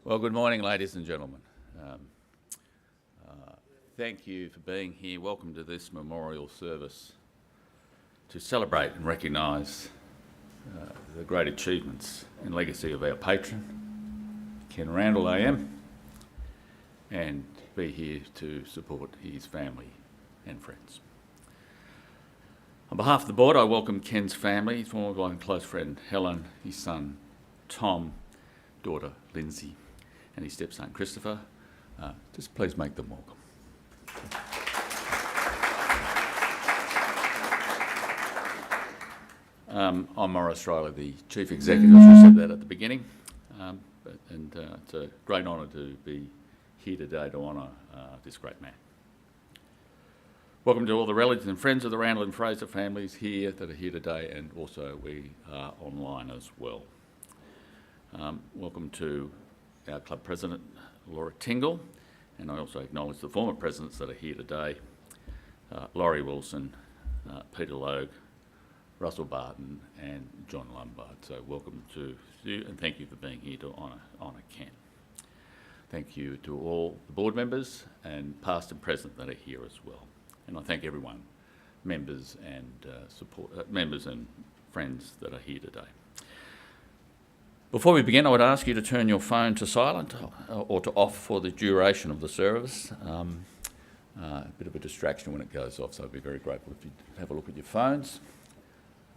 Well, good morning, ladies and gentlemen. Thank you for being here. Welcome to this memorial service to celebrate and recognise the great achievements and legacy of our patron, Ken Randall AM, and be here to support his family and friends. On behalf of the board, I welcome Ken's family, his former and close friend Helen, his son Tom, daughter Lindsay, and his stepson Christopher. Just please make them welcome. I'm Maurice Riley, the Chief Executive. I should have said that at the beginning. It's a great honour to be here today to honour this great man. Welcome to all the relatives and friends of the Randall and Fraser families here that are here today, and also we are online as well. Welcome to our club president, Laura Tingle, and I also acknowledge the former presidents that are here today, Laurie Wilson, Peter Logue, Russell Barton and John Lombard. So welcome to you and thank you for being here to honour Ken. Thank you to all the board members and past and present that are here as well. And I thank everyone, members and members and friends that are here today. Before we begin, I would ask you to turn your phone to silent or to off for the duration of the service. A bit of a distraction when it goes off, so I'd be very grateful if you'd have a look at your phones.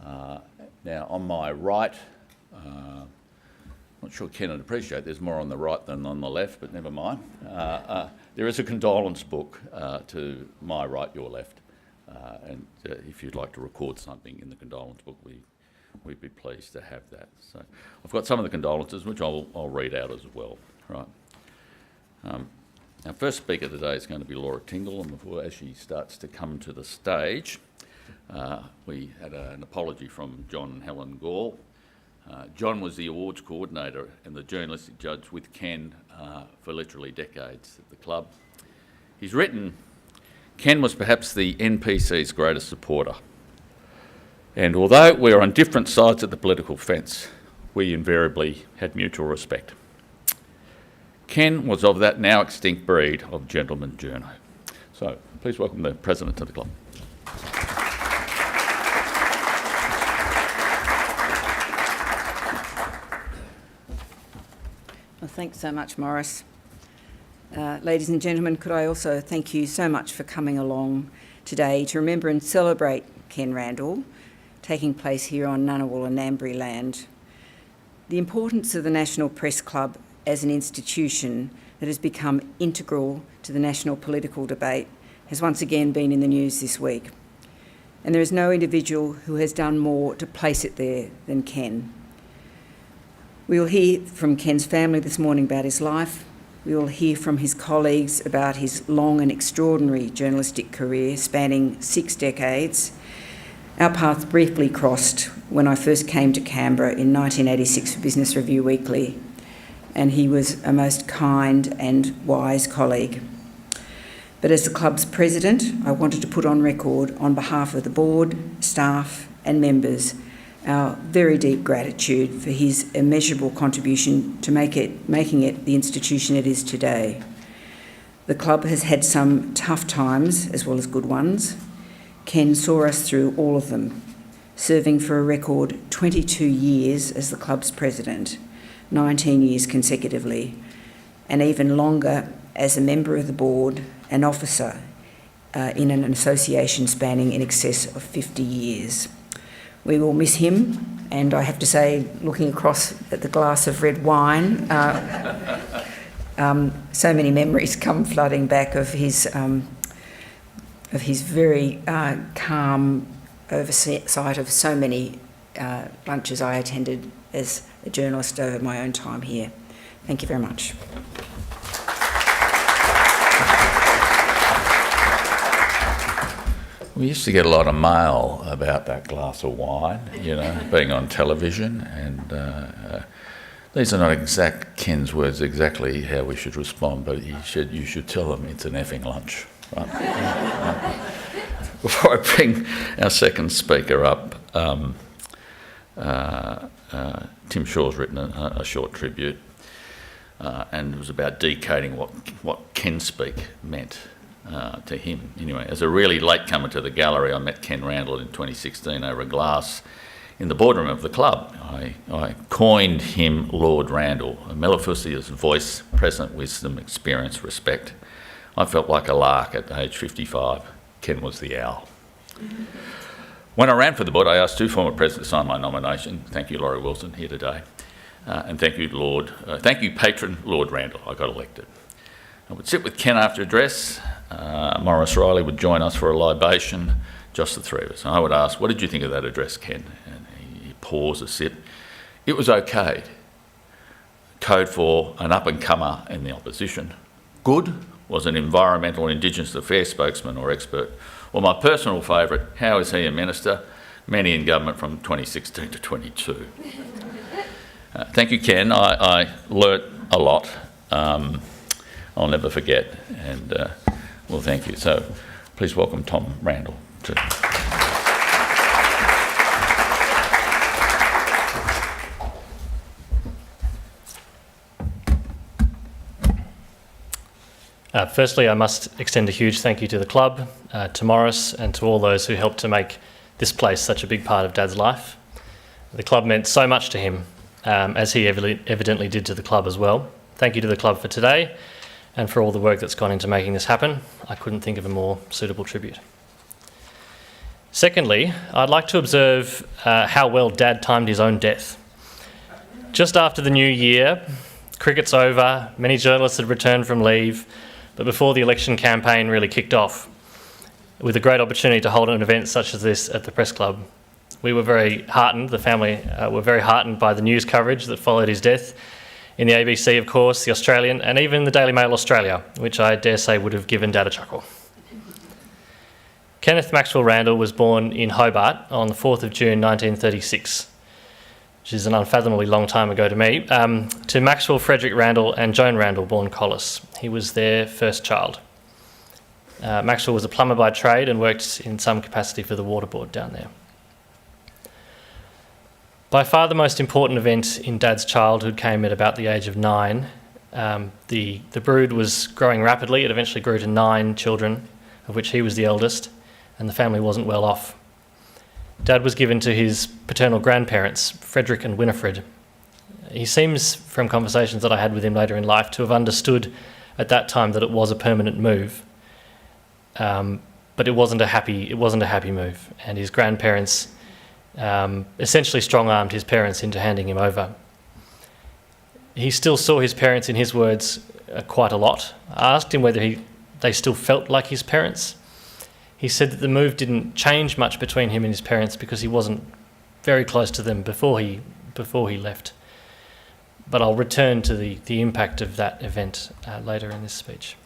Now, on my right, not sure Ken would appreciate there's more on the right than on the left, but never mind. There is a condolence book to my right, your left, and if you'd like to record something in the condolence book, we'd be pleased to have that. So I've got some of the condolences, which I'll read out as well. Right. Our first speaker today is going to be Laura Tingle, and as she starts to come to the stage, we had an apology from John and Helen Gall. John was the awards coordinator and the journalistic judge with Ken for literally decades at the club. He's written, Ken was perhaps the NPC's greatest supporter. And although we were on different sides of the political fence, we invariably had mutual respect. Ken was of that now extinct breed of gentleman journo. So please welcome the president to the club. Well, thanks so much, Maurice. Ladies and gentlemen, could I also thank you so much for coming along today to remember and celebrate Ken Randall, taking place here on Ngunnawal and Ngambri land. The importance of the National Press Club as an institution that has become integral to the national political debate has once again been in the news this week. And there is no individual who has done more to place it there than Ken. We will hear from Ken's family this morning about his life. We will hear from his colleagues about his long and extraordinary journalistic career spanning 6 decades. Our paths briefly crossed when I first came to Canberra in 1986 for Business Review Weekly, and he was a most kind and wise colleague. But as the club's president, I wanted to put on record on behalf of the board, staff and members our very deep gratitude for his immeasurable contribution to making it the institution it is today. The club has had some tough times as well as good ones. Ken saw us through all of them, serving for a record 22 years as the club's president, 19 years consecutively, and even longer as a member of the board and officer in an association spanning in excess of 50 years. We will miss him, and I have to say, looking across at the glass of red wine, so many memories come flooding back of his very calm oversight of so many lunches I attended as a journalist over my own time here. Thank you very much. We used to get a lot of mail about that glass of wine, being on television, and these are not Ken's words exactly how we should respond, but you should tell them it's an effing lunch. Right? Before I bring our second speaker up, Tim Shaw's written a short tribute. and it was about decoding what Ken speak meant to him. Anyway, as a really latecomer to the gallery, I met Ken Randall in 2016 over a glass in the boardroom of the club. I coined him Lord Randall, a mellifluous voice, present wisdom, experience, respect. I felt like a lark at age 55. Ken was the owl. When I ran for the board, I asked two former presidents to sign my nomination. Thank you, Laurie Wilson, here today. And thank you, patron Lord Randall. I got elected. I would sit with Ken after address. Morris Riley would join us for a libation, just the three of us. And I would ask, what did you think of that address, Ken? And he paused a sip. It was okay. Code for an up-and-comer in the opposition. Good was an environmental and Indigenous affairs spokesman or expert. Or my personal favourite, how is he a minister? Many in government from 2016 to 22. Thank you, Ken. I learnt a lot. I'll never forget. And, well, thank you. So please welcome Tom Randall. Firstly, I must extend a huge thank you to the club, to Morris, and to all those who helped to make this place such a big part of Dad's life. The club meant so much to him, as he evidently did to the club as well. Thank you to the club for today and for all the work that's gone into making this happen. I couldn't think of a more suitable tribute. Secondly, I'd like to observe how well Dad timed his own death. Just after the new year, cricket's over, many journalists had returned from leave, but before the election campaign really kicked off, with a great opportunity to hold an event such as this at the Press Club. We were very heartened, the family were very heartened by the news coverage that followed his death in the ABC, of course, the Australian, and even the Daily Mail Australia, which I dare say would have given Dad a chuckle. Kenneth Maxwell Randall was born in Hobart on the 4th of June 1936, which is an unfathomably long time ago to me, to Maxwell Frederick Randall and Joan Randall, born Collis. He was their first child. Maxwell was a plumber by trade and worked in some capacity for the water board down there. By far the most important event in Dad's childhood came at about the age of 9. The brood was growing rapidly. It eventually grew to 9 children, of which he was the eldest, and the family wasn't well off. Dad was given to his paternal grandparents, Frederick and Winifred. He seems, from conversations that I had with him later in life, to have understood at that time that it was a permanent move, but it wasn't a happy move, and his grandparents essentially strong-armed his parents into handing him over. He still saw his parents, in his words, quite a lot. I asked him whether they still felt like his parents. He said that the move didn't change much between him and his parents because he wasn't very close to them before he left. But I'll return to the impact of that event later in this speech.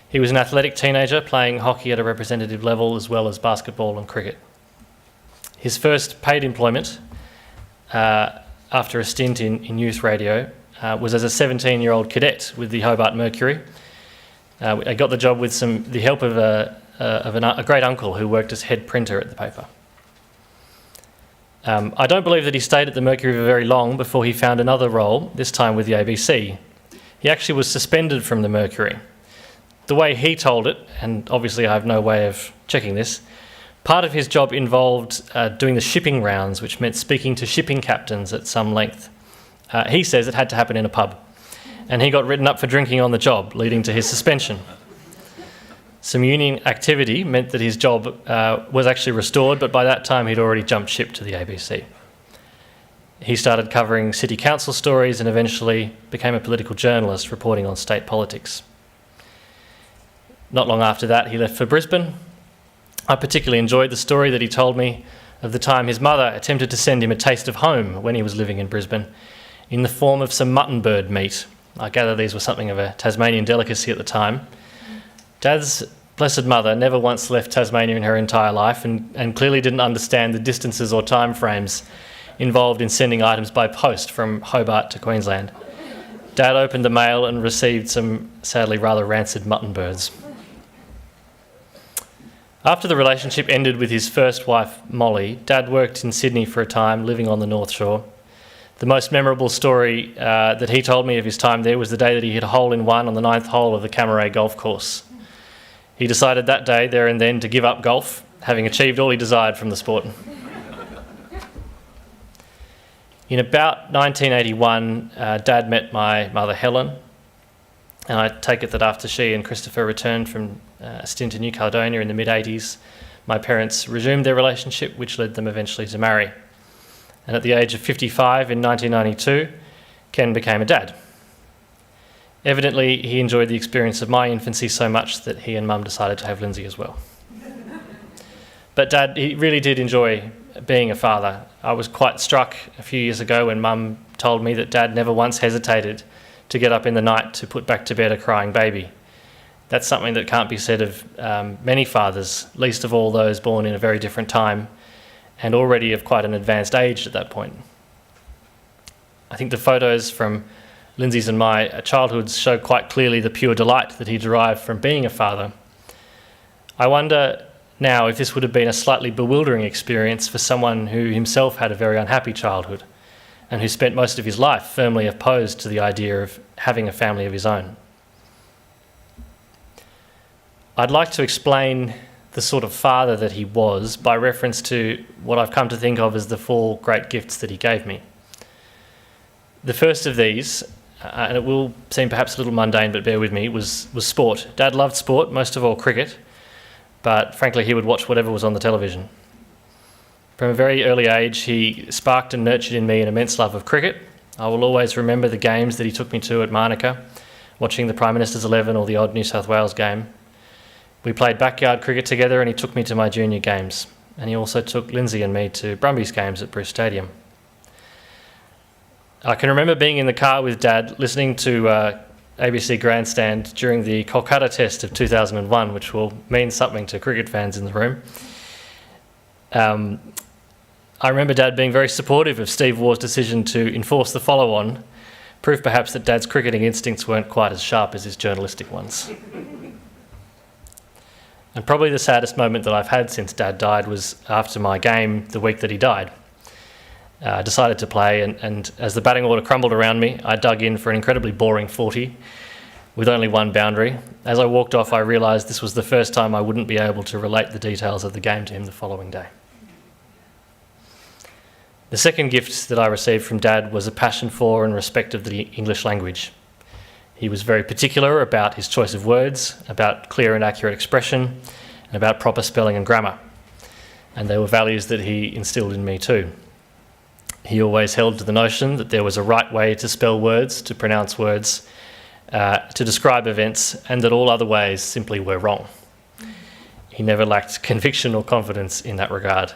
He was an athletic teenager playing hockey at a representative level as well as basketball and cricket. His first paid employment after a stint in youth radio was as a 17-year-old cadet with the Hobart Mercury. I got the job with the help of a great uncle who worked as head printer at the paper. I don't believe that he stayed at the Mercury for very long before he found another role, this time with the ABC. He actually was suspended from the Mercury. The way he told it, and obviously I have no way of checking this, part of his job involved doing the shipping rounds, which meant speaking to shipping captains at some length. He says it had to happen in a pub, and he got written up for drinking on the job, leading to his suspension. Some union activity meant that his job was actually restored, but by that time he'd already jumped ship to the ABC. He started covering city council stories and eventually became a political journalist reporting on state politics. Not long after that, he left for Brisbane. I particularly enjoyed the story that he told me of the time his mother attempted to send him a taste of home when he was living in Brisbane in the form of some mutton bird meat. I gather these were something of a Tasmanian delicacy at the time. Dad's blessed mother never once left Tasmania in her entire life and clearly didn't understand the distances or time frames involved in sending items by post from Hobart to Queensland. Dad opened the mail and received some sadly rather rancid mutton birds. After the relationship ended with his first wife, Molly, Dad worked in Sydney for a time, living on the North Shore. The most memorable story that he told me of his time there was the day that he hit a hole-in-one on the 9th hole of the Camaret golf course. He decided that day, there and then, to give up golf, having achieved all he desired from the sport. In about 1981, Dad met my mother Helen, and I take it that after she and Christopher returned from a stint in New Caledonia in the mid-80s, my parents resumed their relationship, which led them eventually to marry. And at the age of 55 in 1992, Ken became a dad. Evidently, he enjoyed the experience of my infancy so much that he and Mum decided to have Lindsay as well. But Dad, he really did enjoy being a father. I was quite struck a few years ago when Mum told me that Dad never once hesitated to get up in the night to put back to bed a crying baby. That's something that can't be said of many fathers, least of all those born in a very different time and already of quite an advanced age at that point. I think the photos from Lindsay's and my childhoods show quite clearly the pure delight that he derived from being a father. I wonder now if this would have been a slightly bewildering experience for someone who himself had a very unhappy childhood and who spent most of his life firmly opposed to the idea of having a family of his own. I'd like to explain the sort of father that he was by reference to what I've come to think of as the 4 great gifts that he gave me. The first of these, and it will seem perhaps a little mundane, but bear with me, was sport. Dad loved sport, most of all cricket, but frankly he would watch whatever was on the television. From a very early age, he sparked and nurtured in me an immense love of cricket. I will always remember the games that he took me to at Manuka, watching the Prime Minister's 11 or the odd New South Wales game. We played backyard cricket together and he took me to my junior games. And he also took Lindsay and me to Brumbies games at Bruce Stadium. I can remember being in the car with Dad listening to ABC Grandstand during the Kolkata Test of 2001, which will mean something to cricket fans in the room. I remember Dad being very supportive of Steve Waugh's decision to enforce the follow-on, proof perhaps that Dad's cricketing instincts weren't quite as sharp as his journalistic ones. And probably the saddest moment that I've had since Dad died was after my game the week that he died. I decided to play, and as the batting order crumbled around me, I dug in for an incredibly boring 40 with only one boundary. As I walked off, I realised this was the first time I wouldn't be able to relate the details of the game to him the following day. The second gift that I received from Dad was a passion for and respect of the English language. He was very particular about his choice of words, about clear and accurate expression, and about proper spelling and grammar. And they were values that he instilled in me too. He always held to the notion that there was a right way to spell words, to pronounce words, to describe events, and that all other ways simply were wrong. He never lacked conviction or confidence in that regard.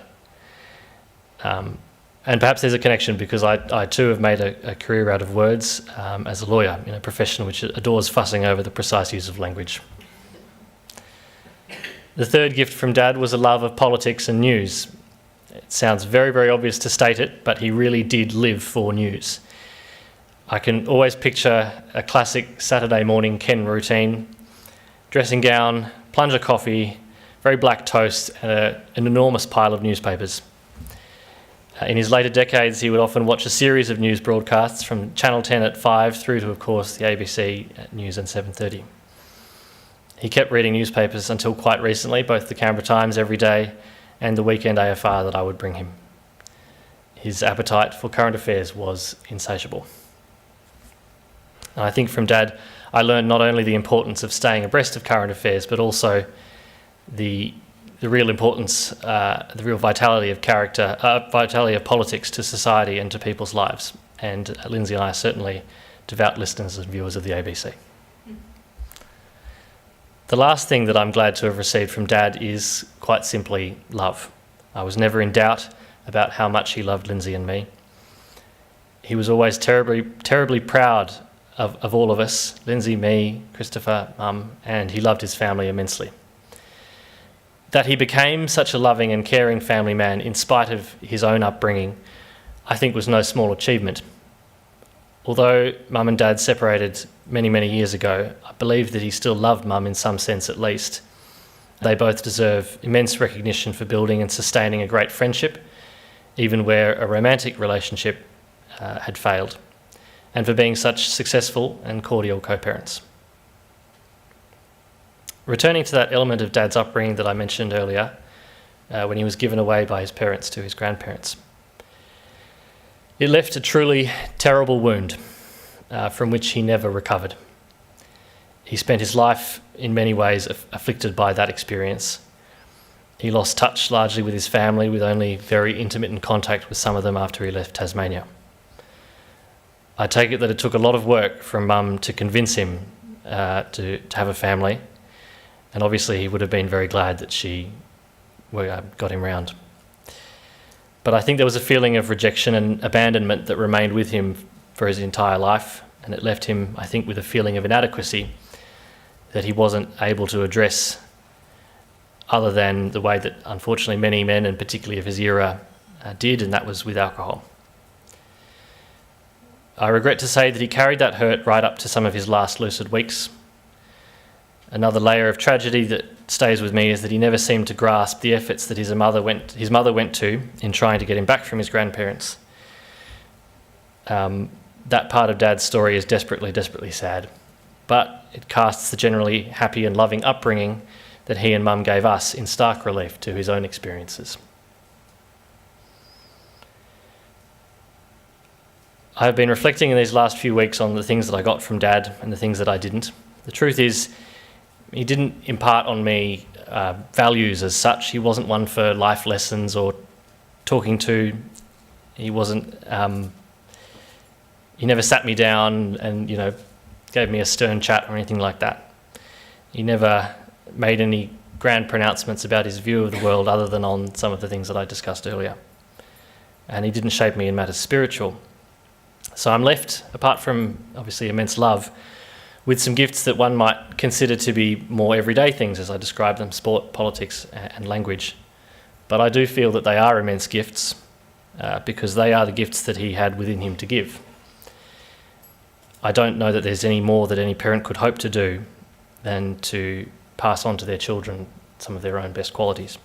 And perhaps there's a connection because I too have made a career out of words as a lawyer in a profession which adores fussing over the precise use of language. The third gift from Dad was a love of politics and news. It sounds very, very obvious to state it, but he really did live for news. I can always picture a classic Saturday morning Ken routine: dressing gown, plunger coffee, very black toast, and an enormous pile of newspapers. In his later decades, he would often watch a series of news broadcasts from Channel 10 at 5 through to, of course, the ABC News and 7:30. He kept reading newspapers until quite recently, both the Canberra Times every day and the weekend AFR that I would bring him. His appetite for current affairs was insatiable. And I think from Dad, I learned not only the importance of staying abreast of current affairs, but also the real importance, the real vitality of character, vitality of politics to society and to people's lives. And Lindsay and I are certainly devout listeners and viewers of the ABC. The last thing that I'm glad to have received from Dad is quite simply love. I was never in doubt about how much he loved Lindsay and me. He was always terribly, terribly proud of all of us, Lindsay, me, Christopher, Mum, and he loved his family immensely. That he became such a loving and caring family man in spite of his own upbringing, I think was no small achievement. Although Mum and Dad separated many, many years ago, I believe that he still loved Mum in some sense at least. They both deserve immense recognition for building and sustaining a great friendship, even where a romantic relationship had failed, and for being such successful and cordial co-parents. Returning to that element of Dad's upbringing that I mentioned earlier, when he was given away by his parents to his grandparents, it left a truly terrible wound from which he never recovered. He spent his life in many ways afflicted by that experience. He lost touch largely with his family, with only very intermittent contact with some of them after he left Tasmania. I take it that it took a lot of work from Mum to convince him to have a family, and obviously he would have been very glad that she got him round. But I think there was a feeling of rejection and abandonment that remained with him for his entire life, and it left him, I think, with a feeling of inadequacy that he wasn't able to address, other than the way that unfortunately many men, and particularly of his era, did, and that was with alcohol. I regret to say that he carried that hurt right up to some of his last lucid weeks. Another layer of tragedy that stays with me is that he never seemed to grasp the efforts that his mother went to in trying to get him back from his grandparents. That part of Dad's story is desperately, desperately sad, but it casts the generally happy and loving upbringing that he and Mum gave us in stark relief to his own experiences. I have been reflecting in these last few weeks on the things that I got from Dad and the things that I didn't. The truth is, he didn't impart on me values as such. He wasn't one for life lessons or talking to. He wasn't. He never sat me down and gave me a stern chat or anything like that. He never made any grand pronouncements about his view of the world other than on some of the things that I discussed earlier. And he didn't shape me in matters spiritual. So I'm left, apart from obviously immense love, with some gifts that one might consider to be more everyday things, as I describe them: sport, politics, and language. But I do feel that they are immense gifts because they are the gifts that he had within him to give. I don't know that there's any more that any parent could hope to do than to pass on to their children some of their own best qualities.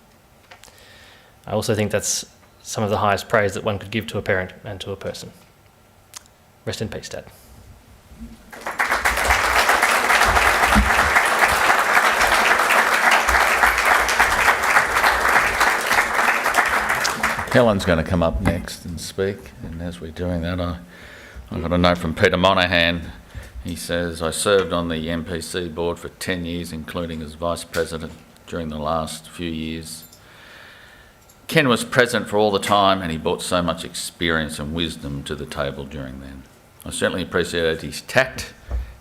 I also think that's some of the highest praise that one could give to a parent and to a person. Rest in peace, Dad. Helen's going to come up next and speak, and as we're doing that, I got a note from Peter Monaghan. He says, I served on the MPC board for 10 years, including as Vice President during the last few years. Ken was present for all the time, and he brought so much experience and wisdom to the table during then. I certainly appreciated his tact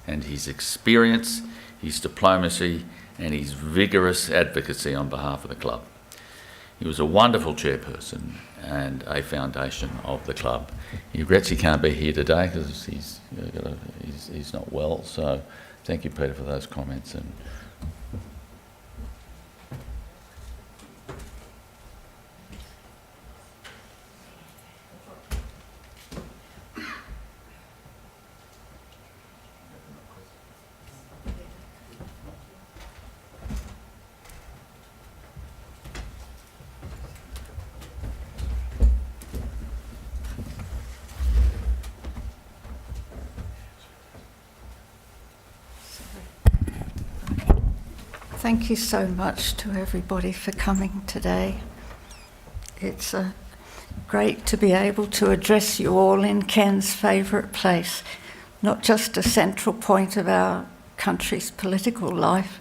and his experience, his diplomacy, and his vigorous advocacy on behalf of the club. He was a wonderful chairperson and a foundation of the club. He regrets he can't be here today because he's not well. So thank you, Peter, for those comments. And Thank you so much to everybody for coming today. It's great to be able to address you all in Ken's favourite place, not just a central point of our country's political life,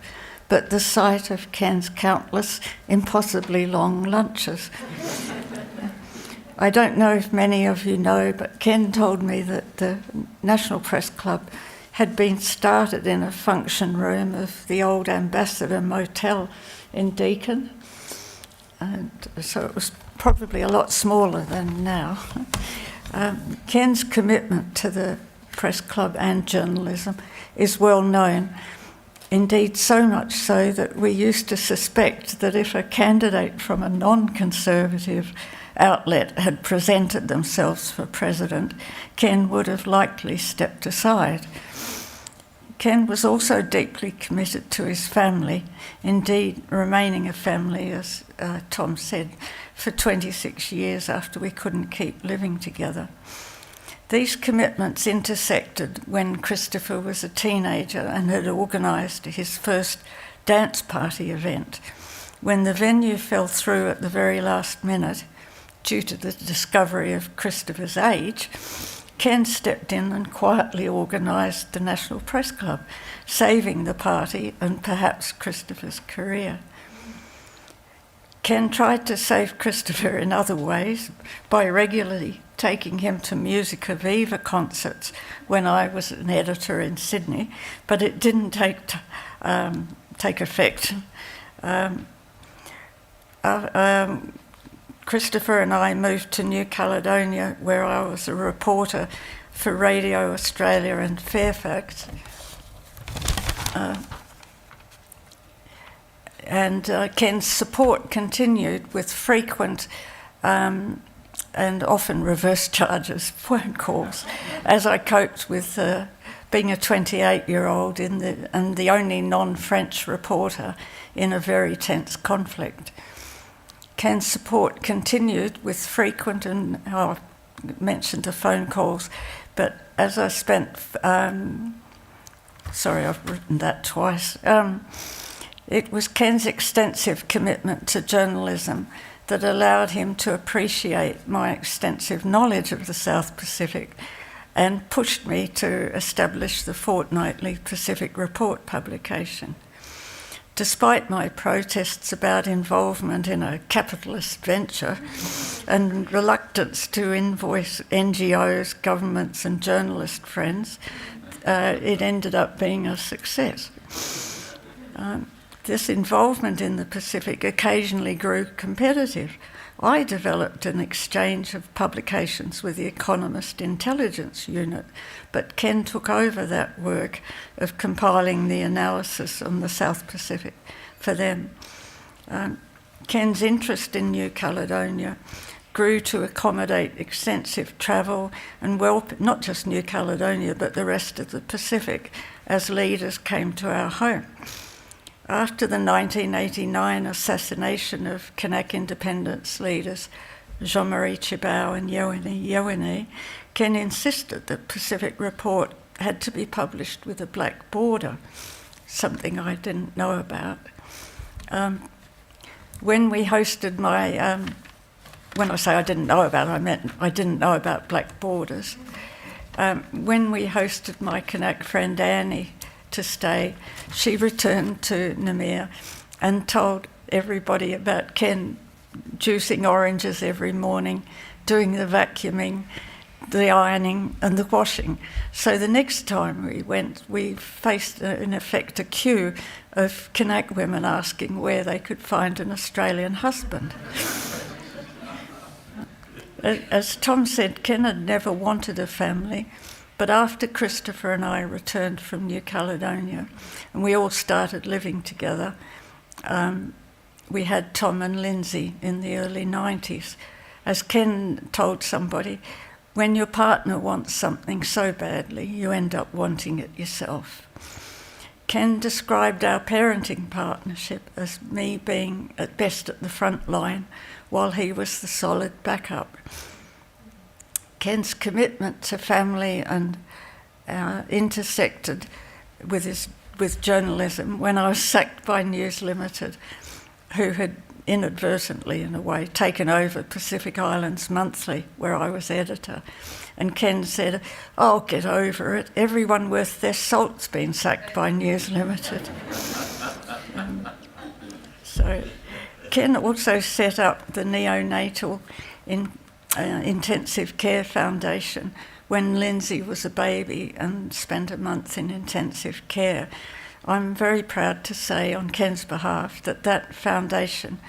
but the site of Ken's countless, impossibly long lunches. I don't know if many of you know, but Ken told me that the National Press Club had been started in a function room of the old Ambassador Motel in Deakin, and so it was probably a lot smaller than now. Ken's commitment to the press club and journalism is well known, indeed so much so that we used to suspect that if a candidate from a non-conservative outlet had presented themselves for president, Ken would have likely stepped aside. Ken was also deeply committed to his family, indeed remaining a family, as Tom said, for 26 years after we couldn't keep living together. These commitments intersected when Christopher was a teenager and had organised his first dance party event. When the venue fell through at the very last minute, due to the discovery of Christopher's age, Ken stepped in and quietly organised the National Press Club, saving the party and perhaps Christopher's career. Ken tried to save Christopher in other ways by regularly taking him to Musica Viva concerts when I was an editor in Sydney, but it didn't take effect. Christopher and I moved to New Caledonia, where I was a reporter for Radio Australia and Fairfax. Ken's support continued with frequent and often reverse charges phone calls as I coped with being a 28-year-old and the only non-French reporter in a very tense conflict. Ken's support continued with frequent and, I mentioned the phone calls, but as I spent, sorry, I've written that twice. It was Ken's extensive commitment to journalism that allowed him to appreciate my extensive knowledge of the South Pacific and pushed me to establish the fortnightly Pacific Report publication. Despite my protests about involvement in a capitalist venture and reluctance to invoice NGOs, governments and journalist friends, it ended up being a success. This involvement in the Pacific occasionally grew competitive. I developed an exchange of publications with the Economist Intelligence Unit, but Ken took over that work of compiling the analysis on the South Pacific for them. Ken's interest in New Caledonia grew to accommodate extensive travel and not just New Caledonia, but the rest of the Pacific as leaders came to our home. After the 1989 assassination of Kanak independence leaders Jean-Marie Chibao and Yowini, Ken insisted that Pacific Report had to be published with a black border, something I didn't know about. When we hosted my, when I say I didn't know about it, I meant I didn't know about black borders. When we hosted my Kanak friend Annie to stay, she returned to Namir and told everybody about Ken juicing oranges every morning, doing the vacuuming, the ironing and the washing. So the next time we went, we faced, in effect, a queue of Kanak women asking where they could find an Australian husband. As Tom said, Ken had never wanted a family, but after Christopher and I returned from New Caledonia and we all started living together, we had Tom and Lindsay in the early 90s. As Ken told somebody, when your partner wants something so badly, you end up wanting it yourself. Ken described our parenting partnership as me being at best at the front line while he was the solid backup. Ken's commitment to family and intersected with journalism when I was sacked by News Limited, who had inadvertently, in a way, taken over Pacific Islands Monthly, where I was editor. And Ken said, "Oh, get over it. Everyone worth their salt's been sacked by News Limited." So Ken also set up the Neonatal Intensive Care Foundation when Lindsay was a baby and spent a month in intensive care. I'm very proud to say on Ken's behalf that that foundation,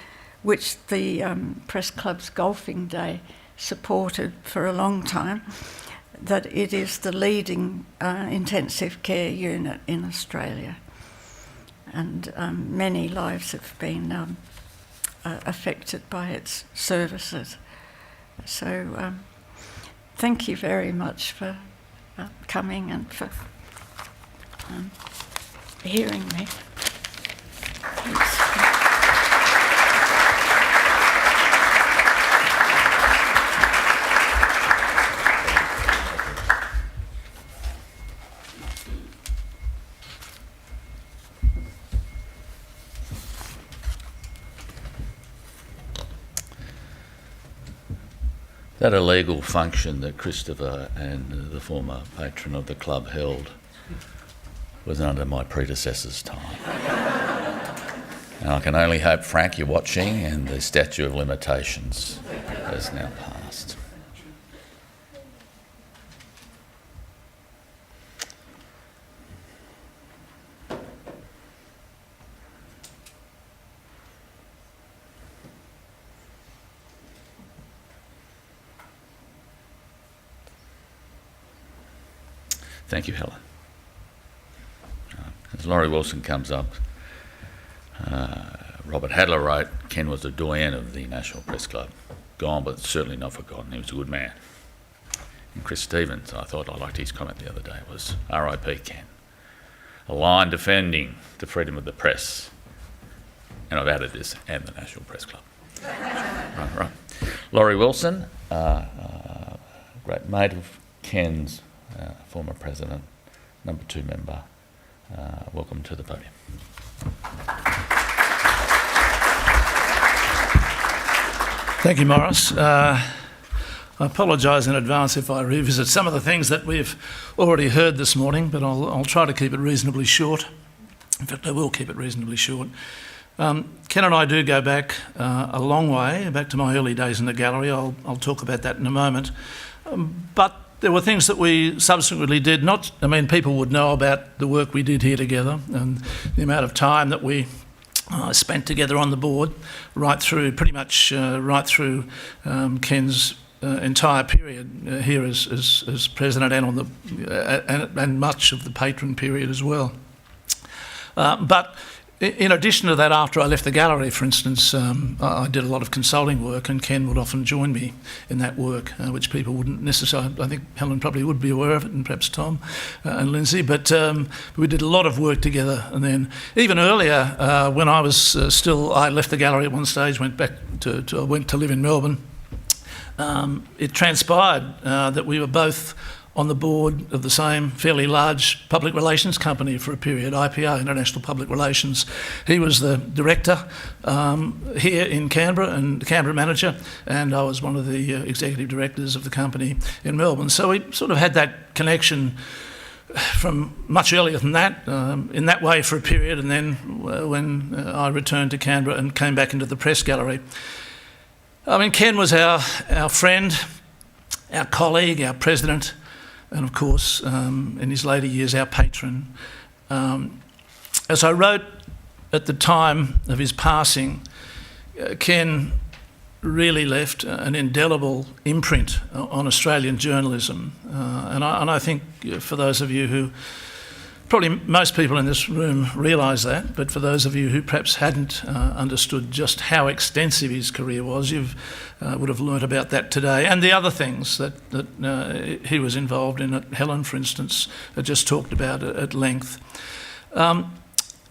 which the Press Club's Golfing Day supported for a long time, that it is the leading intensive care unit in Australia. And many lives have been affected by its services. So thank you very much for coming and for hearing me. Thanks. That illegal function that Christopher and the former patron of the club held was under my predecessor's time. And I can only hope, Frank, you're watching and the statute of limitations has now passed. Thank you, Helen. As Laurie Wilson comes up, Robert Hadler wrote, Ken was the doyen of the National Press Club. Gone, but certainly not forgotten. He was a good man. And Chris Stevens, I thought I liked his comment the other day, was R.I.P. Ken. A line defending the freedom of the press. And I've added this, and the National Press Club. Right. Laurie Wilson, great mate of Ken's, former president, number 2 member. Welcome to the podium. Thank you, Morris. I apologise in advance if I revisit some of the things that we've already heard this morning, but I'll try to keep it reasonably short. In fact, I will keep it reasonably short. Ken and I do go back a long way, back to my early days in the gallery. I'll talk about that in a moment. But there were things that we subsequently did. People would know about the work we did here together and the amount of time that we spent together on the board, right through Ken's entire period here as president and on the and much of the patron period as well. But in addition to that, after I left the gallery, for instance, I did a lot of consulting work, and Ken would often join me in that work, which people wouldn't necessarily, I think Helen probably would be aware of it, and perhaps Tom and Lindsay, but we did a lot of work together. And then even earlier, when I was I left the gallery at one stage, went to live in Melbourne. It transpired that we were both on the board of the same fairly large public relations company for a period, IPR, International Public Relations. He was the director here in Canberra and the Canberra manager, and I was one of the executive directors of the company in Melbourne. So we sort of had that connection from much earlier than that, in that way for a period, and then when I returned to Canberra and came back into the press gallery. Ken was our friend, our colleague, our president, and of course, in his later years, our patron. As I wrote at the time of his passing, Ken really left an indelible imprint on Australian journalism. And I think for those of you who, probably most people in this room realise that, but for those of you who perhaps hadn't understood just how extensive his career was, you would have learnt about that today, and the other things that he was involved in, that Helen, for instance, just talked about at length.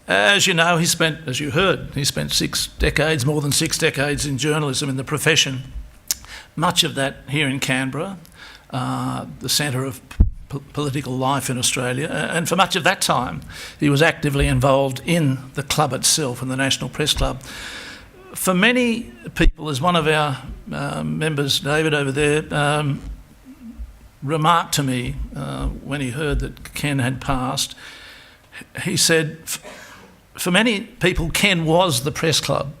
As you know, as you heard, he spent more than 6 decades in journalism in the profession, much of that here in Canberra, the centre of political life in Australia, and for much of that time he was actively involved in the club itself, in the National Press Club. For many people, as one of our members, David over there, remarked to me when he heard that Ken had passed, he said, for many people, Ken was the press club.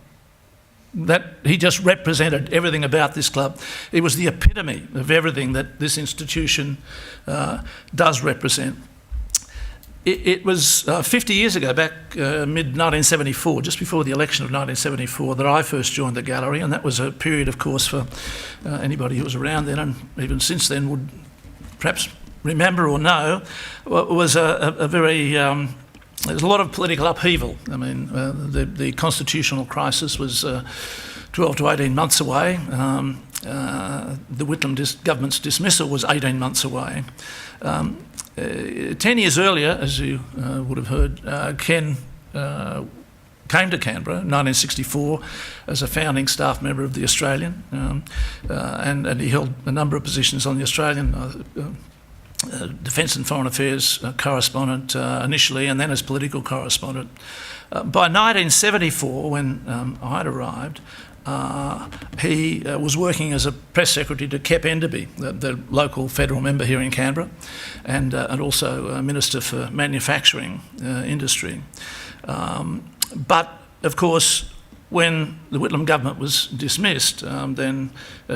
That he just represented everything about this club. It was the epitome of everything that this institution does represent. It was 50 years ago, back mid-1974, just before the election of 1974, that I first joined the gallery, and that was a period, of course, for anybody who was around then and even since then would perhaps remember or know, was a very... there was a lot of political upheaval. The constitutional crisis was 12 to 18 months away. The Whitlam government's dismissal was 18 months away. 10 years earlier, as you would have heard, Ken came to Canberra in 1964 as a founding staff member of The Australian, and he held a number of positions on The Australian, Defence and Foreign Affairs correspondent initially, and then as political correspondent. By 1974, when I'd arrived, he was working as a press secretary to Kep Enderby, the local federal member here in Canberra, and also Minister for Manufacturing Industry. But, of course, when the Whitlam government was dismissed, then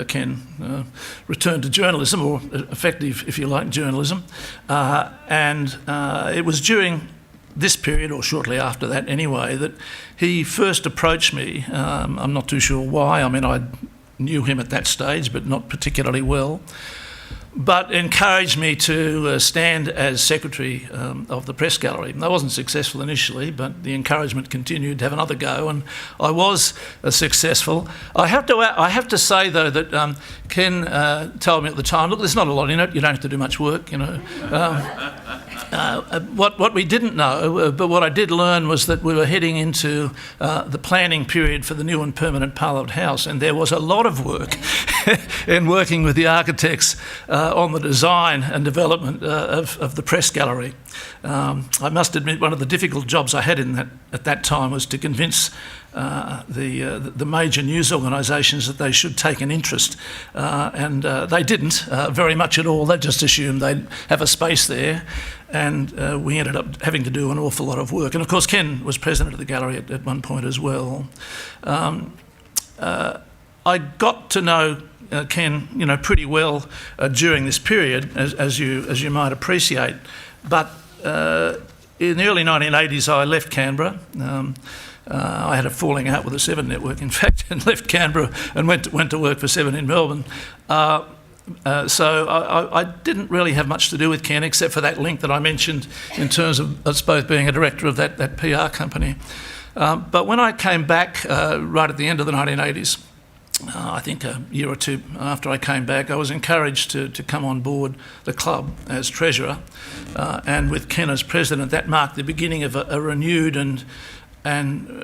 Ken returned to journalism, or effective, if you like, journalism. And it was during this period, or shortly after that anyway, that he first approached me. I'm not too sure why. I mean, I knew him at that stage, but not particularly well. But encouraged me to stand as secretary of the press gallery. I wasn't successful initially, but the encouragement continued to have another go, and I was successful. I have to say though that Ken told me at the time, look, there's not a lot in it. You don't have to do much work, you know. What we didn't know, but what I did learn, was that we were heading into the planning period for the new and permanent Parliament House, and there was a lot of work in working with the architects on the design and development of the press gallery. I must admit, one of the difficult jobs I had at that time was to convince the major news organisations that they should take an interest, and they didn't very much at all. They just assumed they'd have a space there, and we ended up having to do an awful lot of work. And of course Ken was president of the gallery at one point as well. I got to know Ken, you know, pretty well during this period, as you might appreciate. But in the early 1980s, I left Canberra. I had a falling out with the Seven Network, in fact, and left Canberra and went to work for Seven in Melbourne. So I didn't really have much to do with Ken, except for that link that I mentioned in terms of us both being a director of that PR company. But when I came back right at the end of the 1980s, I think a year or two after I came back, I was encouraged to come on board the club as treasurer, and with Ken as president, that marked the beginning of a renewed and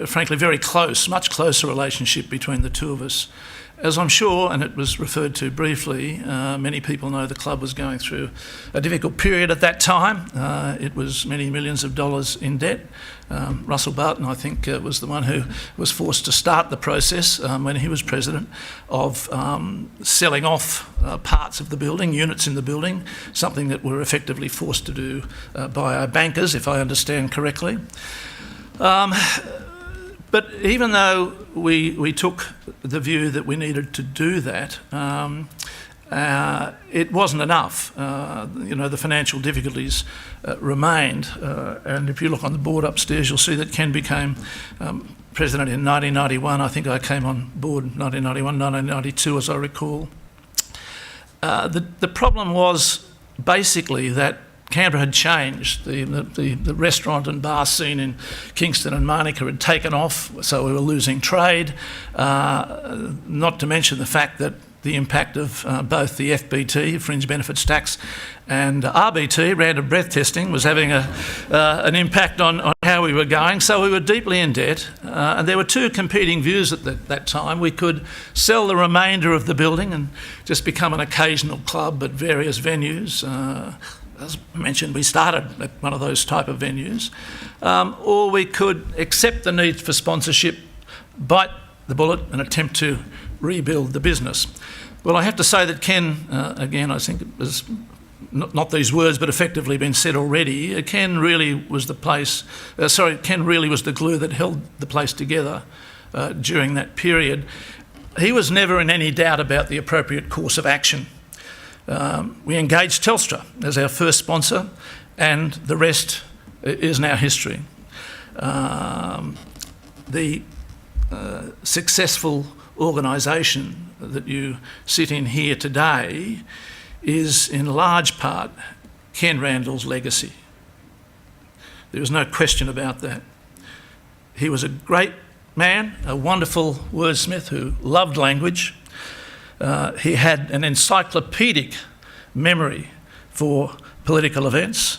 frankly very close, much closer relationship between the two of us. As I'm sure, and it was referred to briefly, many people know the club was going through a difficult period at that time. It was many millions of dollars in debt. Russell Barton, I think, was the one who was forced to start the process when he was president of selling off parts of the building, units in the building, something that we're effectively forced to do by our bankers, if I understand correctly. But even though we took the view that we needed to do that, it wasn't enough. You know, the financial difficulties remained. And if you look on the board upstairs, you'll see that Ken became president in 1991. I think I came on board 1991, 1992, as I recall. The problem was basically that Canberra had changed. The restaurant and bar scene in Kingston and Manuka had taken off, so we were losing trade. Not to mention the fact that the impact of both the FBT, fringe benefits tax, and RBT, random breath testing, was having an impact on how we were going. So we were deeply in debt, and there were two competing views at that time. We could sell the remainder of the building and just become an occasional club at various venues. As mentioned, we started at one of those type of venues. Or we could accept the need for sponsorship, bite the bullet and attempt to rebuild the business. Well, I have to say that Ken, again, I think it was not these words, but effectively been said already, Ken really was the glue that held the place together during that period. He was never in any doubt about the appropriate course of action. We engaged Telstra as our first sponsor, and the rest is now history. The successful organisation that you sit in here today is in large part Ken Randall's legacy. There is no question about that. He was a great man, a wonderful wordsmith who loved language. He had an encyclopedic memory for political events.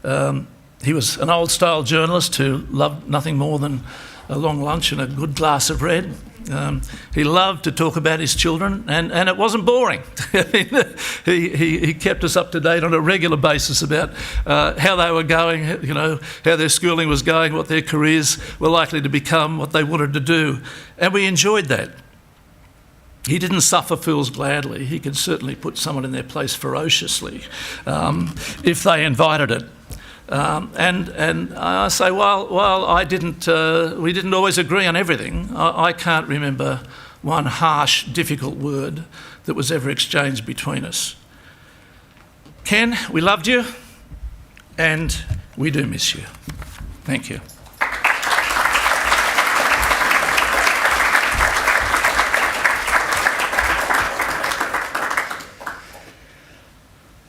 He was an old-style journalist who loved nothing more than a long lunch and a good glass of red. He loved to talk about his children, and it wasn't boring. he kept us up to date on a regular basis about how they were going, you know, how their schooling was going, what their careers were likely to become, what they wanted to do. And we enjoyed that. He didn't suffer fools gladly. He could certainly put someone in their place ferociously if they invited it. And I say, while I didn't, we didn't always agree on everything, I can't remember one harsh, difficult word that was ever exchanged between us. Ken, we loved you, and we do miss you. Thank you.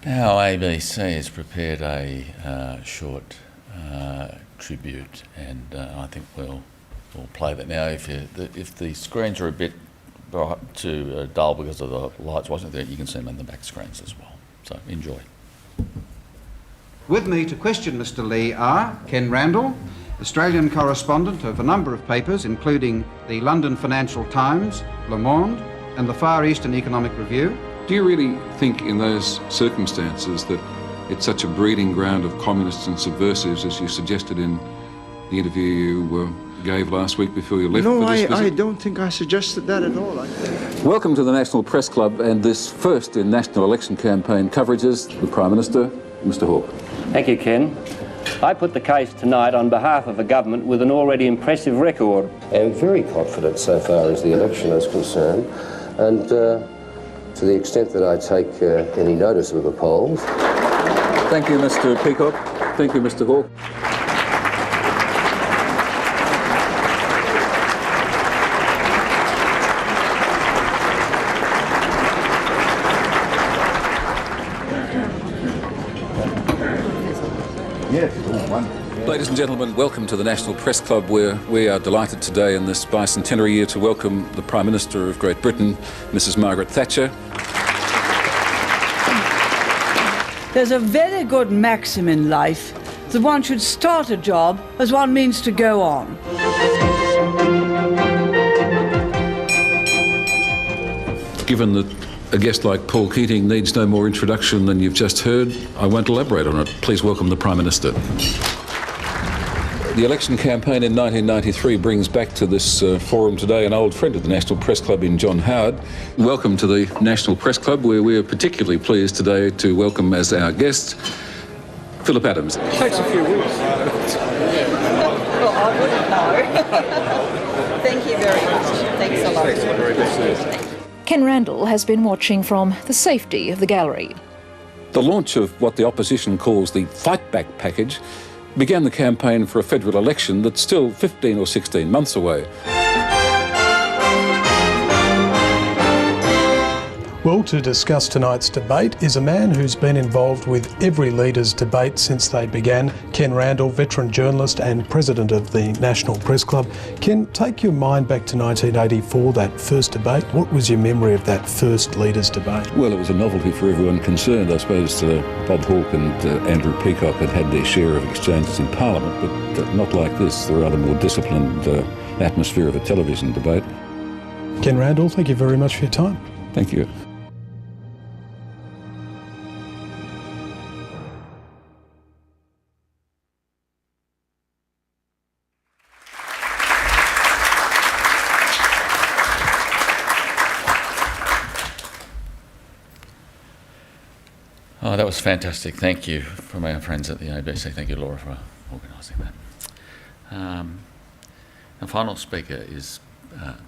Now ABC has prepared a short tribute, and I think we'll play that now. If the screens are a bit too dull because of the lights wasn't there, you can see them on the back screens as well. So enjoy. With me to question Mr. Lee are Ken Randall, Australian correspondent of a number of papers, including the London Financial Times, Le Monde, and the Far Eastern Economic Review. Do you really think in those circumstances that it's such a breeding ground of communists and subversives as you suggested in the interview you gave last week before you left? No, for this visit? I don't think I suggested that at all. Welcome to the National Press Club and this first in national election campaign coverages, the Prime Minister, Mr. Hawke. Thank you, Ken. I put the case tonight on behalf of a government with an already impressive record. I'm very confident so far as the election is concerned, and to the extent that I take any notice of the polls. Thank you, Mr. Peacock. Thank you, Mr. Hawke. Ladies and gentlemen, welcome to the National Press Club, where we are delighted today in this bicentenary year to welcome the Prime Minister of Great Britain, Mrs. Margaret Thatcher. There's a very good maxim in life that one should start a job as one means to go on. Given that a guest like Paul Keating needs no more introduction than you've just heard, I won't elaborate on it. Please welcome the Prime Minister. The election campaign in 1993 brings back to this forum today an old friend of the National Press Club in John Howard. Welcome to the National Press Club, where we are particularly pleased today to welcome as our guest Philip Adams. It takes a few weeks. Well, I wouldn't know. Thank you very much. Thanks a lot. Very good. Ken Randall has been watching from the safety of the gallery. The launch of what the opposition calls the Fight Back package began the campaign for a federal election that's still 15 or 16 months away. Well, to discuss tonight's debate is a man who's been involved with every leader's debate since they began. Ken Randall, veteran journalist and president of the National Press Club. Ken, take your mind back to 1984, that first debate. What was your memory of that first leaders' debate? Well, it was a novelty for everyone concerned. I suppose Bob Hawke and Andrew Peacock had their share of exchanges in Parliament, but not like this, the rather more disciplined atmosphere of a television debate. Ken Randall, thank you very much for your time. Thank you. Oh, that was fantastic. Thank you from our friends at the ABC. Thank you, Laura, for organising that. The final speaker is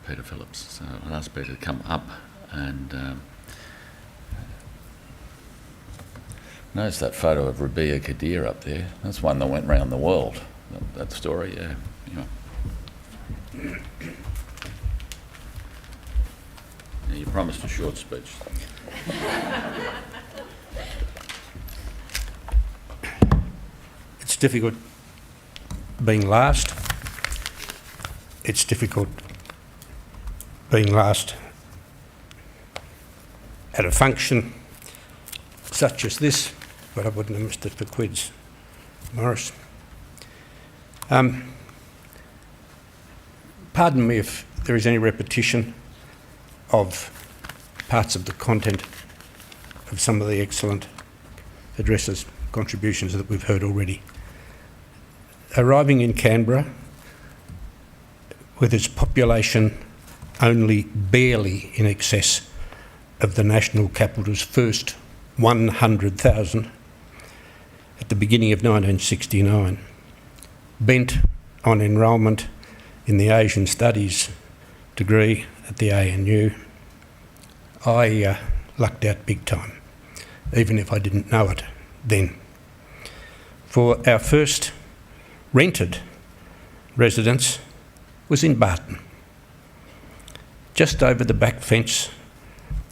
Peter Phillips. So I'll ask Peter to come up and notice that photo of Rabia Kadir up there. That's one that went round the world, that story, yeah. Now, you promised a short speech. It's difficult being last. It's difficult being last at a function such as this, but I wouldn't have missed it for quids. Morris. Pardon me if there is any repetition of parts of the content of some of the excellent addresses, contributions that we've heard already. Arriving in Canberra with its population only barely in excess of the national capital's first 100,000 at the beginning of 1969, bent on enrolment in the Asian Studies degree at the ANU, I lucked out big time, even if I didn't know it then. For our first rented residence was in Barton, just over the back fence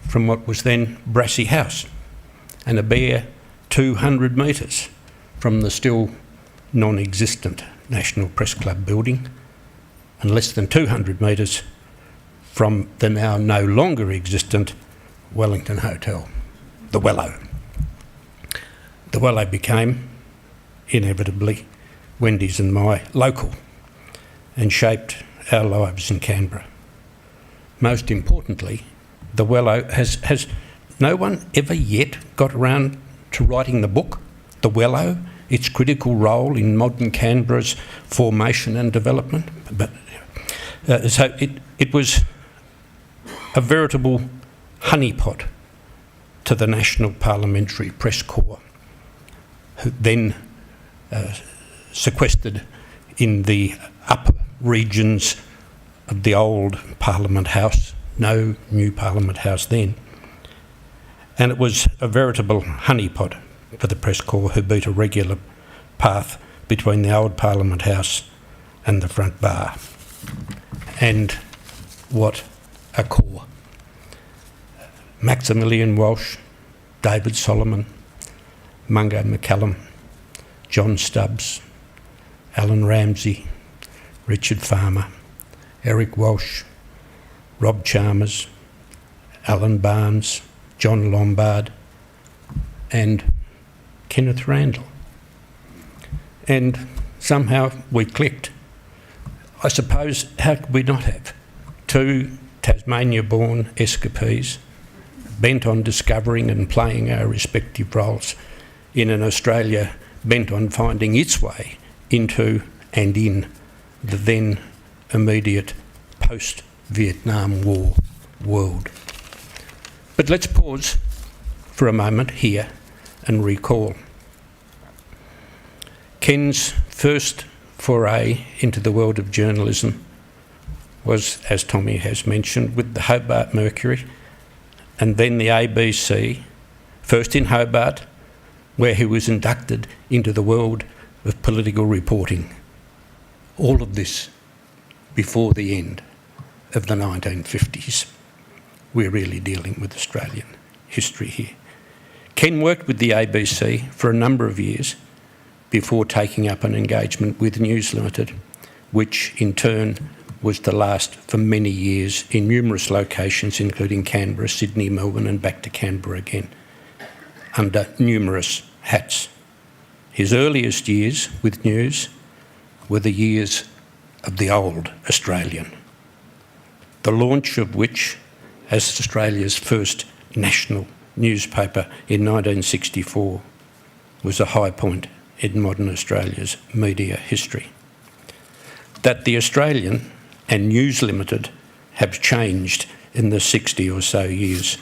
from what was then Brassey House, and a bare 200 metres from the still non-existent National Press Club building, and less than 200 metres from the now no longer existent Wellington Hotel, the Wello. The Wello became, inevitably, Wendy's and my local, and shaped our lives in Canberra. Most importantly, the Wello has no one ever yet got around to writing the book, The Wello, its critical role in modern Canberra's formation and development. But so it was a veritable honeypot to the National Parliamentary Press Corps, who then sequestered in the upper regions of the old Parliament House, no new Parliament House then. And it was a veritable honeypot for the Press Corps, who beat a regular path between the old Parliament House and the front bar. And what a corps. Maximilian Walsh, David Solomon, Mungo McCallum, John Stubbs, Alan Ramsey, Richard Farmer, Eric Walsh, Rob Chalmers, Alan Barnes, John Lombard, and Kenneth Randall. And somehow we clicked. I suppose, how could we not have? Two Tasmania-born escapees bent on discovering and playing our respective roles in an Australia bent on finding its way into and in the then immediate post-Vietnam War world. But let's pause for a moment here and recall. Ken's first foray into the world of journalism was, as Tommy has mentioned, with the Hobart Mercury and then the ABC, first in Hobart, where he was inducted into the world of political reporting. All of this before the end of the 1950s. We're really dealing with Australian history here. Ken worked with the ABC for a number of years before taking up an engagement with News Limited, which in turn was to last for many years in numerous locations, including Canberra, Sydney, Melbourne, and back to Canberra again, under numerous hats. His earliest years with News were the years of the old Australian, the launch of which as Australia's first national newspaper in 1964 was a high point in modern Australia's media history. That the Australian and News Limited have changed in the 60 or so years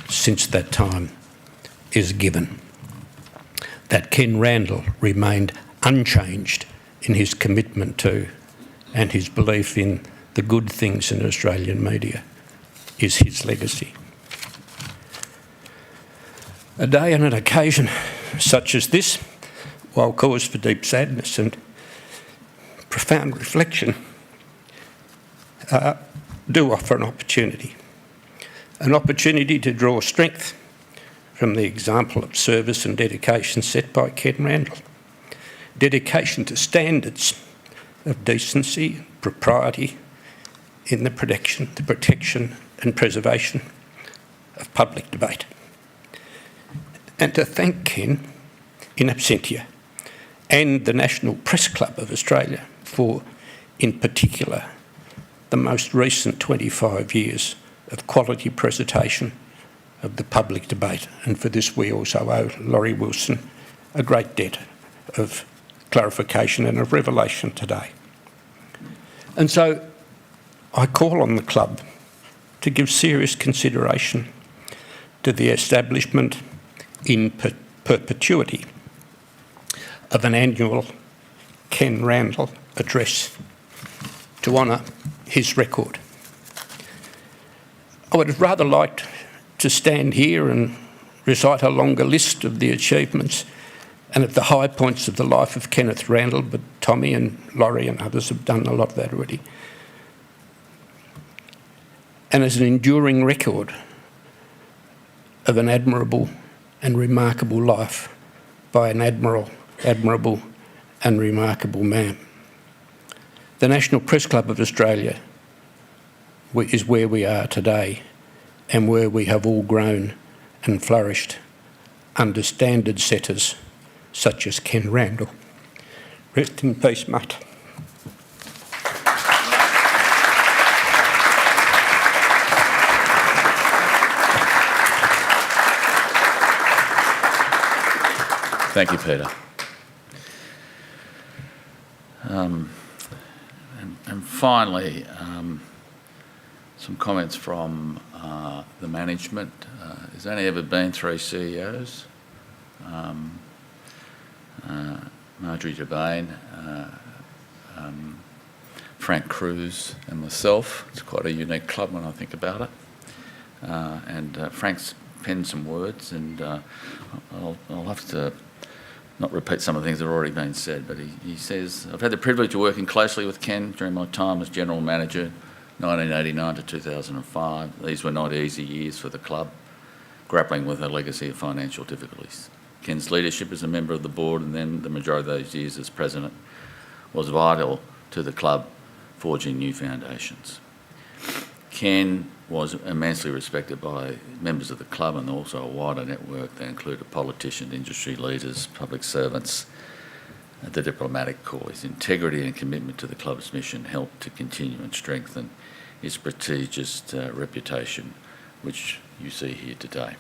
since that time is given. That Ken Randall remained unchanged in his commitment to and his belief in the good things in Australian media is his legacy. A day and an occasion such as this, while cause for deep sadness and profound reflection, do offer an opportunity to draw strength from the example of service and dedication set by Ken Randall. Dedication to standards of decency and propriety in the protection and preservation of public debate. And to thank Ken in absentia and the National Press Club of Australia for, in particular, the most recent 25 years of quality presentation of the public debate. And for this we also owe Laurie Wilson a great debt of clarification and of revelation today. And so I call on the club to give serious consideration to the establishment in perpetuity of an annual Ken Randall address to honour his record. I would have rather liked to stand here and recite a longer list of the achievements and of the high points of the life of Kenneth Randall, but Tommy and Laurie and others have done a lot of that already. And as an enduring record of an admirable and remarkable life by an admirable and remarkable man. The National Press Club of Australia is where we are today and where we have all grown and flourished under standard setters such as Ken Randall. Rest in peace, mate. Thank you, Peter. And finally, some comments from the management. There's only ever been 3 CEOs. Marjorie Devane, Frank Cruz and myself. It's quite a unique club when I think about it. And Frank's penned some words, and I'll have to not repeat some of the things that have already been said, but he says, I've had the privilege of working closely with Ken during my time as General Manager, 1989 to 2005. These were not easy years for the club, grappling with a legacy of financial difficulties. Ken's leadership as a member of the board and then the majority of those years as President was vital to the club forging new foundations. Ken was immensely respected by members of the club and also a wider network that included politicians, industry leaders, public servants, the diplomatic corps. His integrity and commitment to the club's mission helped to continue and strengthen its prestigious reputation, which you see here today.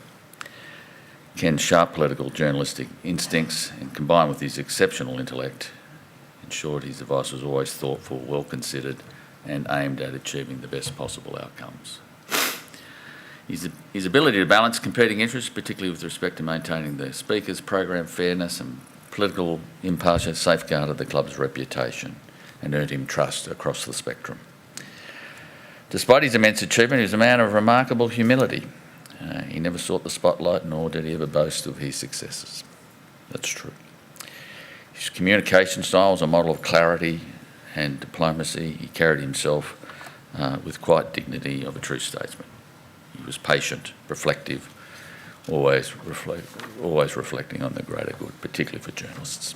Ken's sharp political journalistic instincts, and combined with his exceptional intellect, ensured his advice was always thoughtful, well considered, and aimed at achieving the best possible outcomes. His ability to balance competing interests, particularly with respect to maintaining the Speaker's program fairness and political impartiality, safeguarded the club's reputation and earned him trust across the spectrum. Despite his immense achievement, he was a man of remarkable humility. He never sought the spotlight, nor did he ever boast of his successes. That's true. His communication style was a model of clarity and diplomacy. He carried himself with quiet dignity of a true statesman. He was patient, reflective, always reflecting on the greater good, particularly for journalists.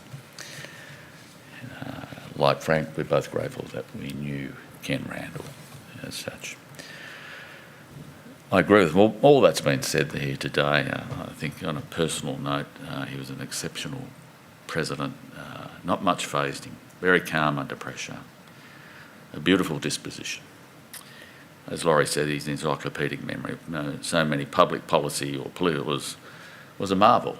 Like Frank, we're both grateful that we knew Ken Randall as such. I agree with all that's been said here today. I think on a personal note, he was an exceptional president, not much phased him, very calm under pressure, a beautiful disposition. As Laurie said, his encyclopedic memory of so many public policy or political was a marvel.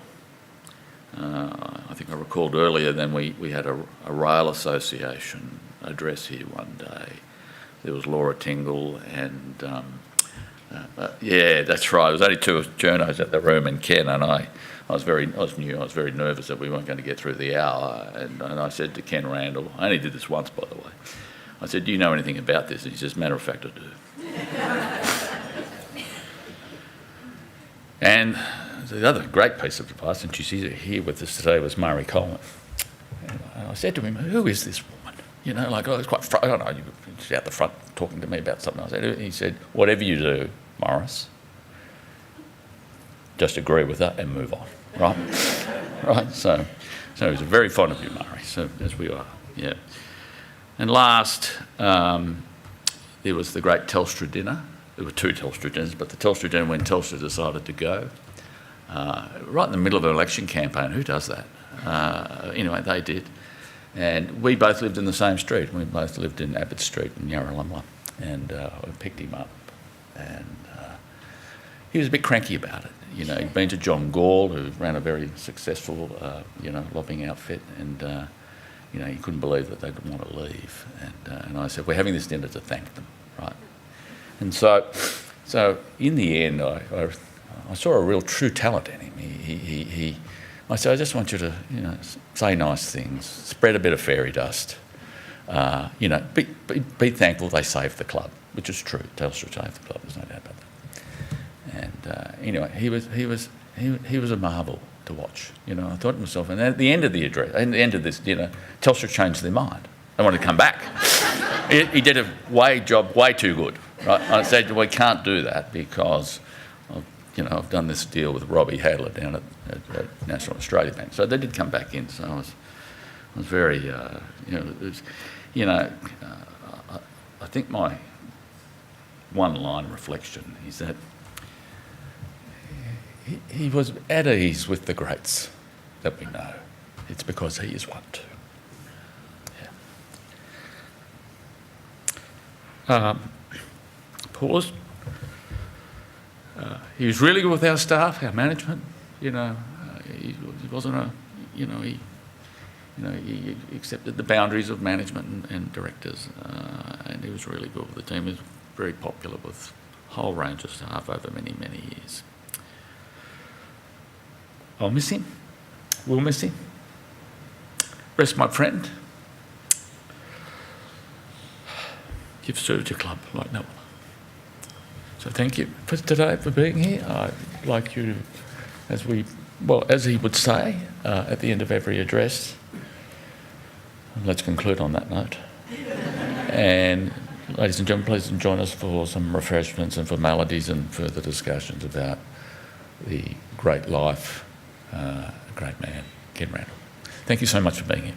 I think I recalled earlier then we had a rail association address here one day. There was Laura Tingle and yeah, that's right. There was only 2 journos at the room and Ken and I was very nervous that we weren't going to get through the hour, and I said to Ken Randall, I only did this once by the way, I said, do you know anything about this? And he says, matter of fact, I do. And the other great piece of advice, and she's here with us today, was Murray Coleman. And I said to him, who is this woman? You know, like I was quite, I don't know, she's out the front talking to me about something. He said, whatever you do, Morris, just agree with her and move on, right? Right, so he was very fond of you, Murray, so as we are, yeah. And last, there was the great Telstra dinner. There were 2 Telstra dinners, but the Telstra dinner when Telstra decided to go, right in the middle of an election campaign. Who does that? Anyway, they did. And we both lived in the same street. We both lived in Abbott Street in Yarralumla. And I picked him up. And he was a bit cranky about it. You know, he'd been to John Gall, who ran a very successful, lobbying outfit. And, he couldn't believe that they didn't want to leave. And I said, we're having this dinner to thank them, right? And so So in the end, I saw a real true talent in him. I said, I just want you to, say nice things, spread a bit of fairy dust. Be thankful they saved the club, which is true. Telstra saved the club. There's no doubt about that. And anyway, he was a marvel to watch. I thought to myself, and at the end of the address, at the end of this, Telstra changed their mind. They wanted to come back. He did a job way too good. Right? I said, we can't do that because I've done this deal with Robbie Hadler down at National Australia Bank. So they did come back in. So I was very, I think my one-line reflection is that he was at ease with the greats that we know. It's because he is one too. Yeah. Pause. He was really good with our staff, our management. He wasn't a, he accepted the boundaries of management and directors, and he was really good with the team. He was very popular with a whole range of staff over many, many years. I'll miss him. We'll miss him. Rest my friend. You've served your club like no one. So thank you for today, for being here. I'd like you to, as he would say at the end of every address, let's conclude on that note. And ladies and gentlemen, please join us for some refreshments and formalities and further discussions about the great life, great man, Ken Randall. Thank you so much for being here.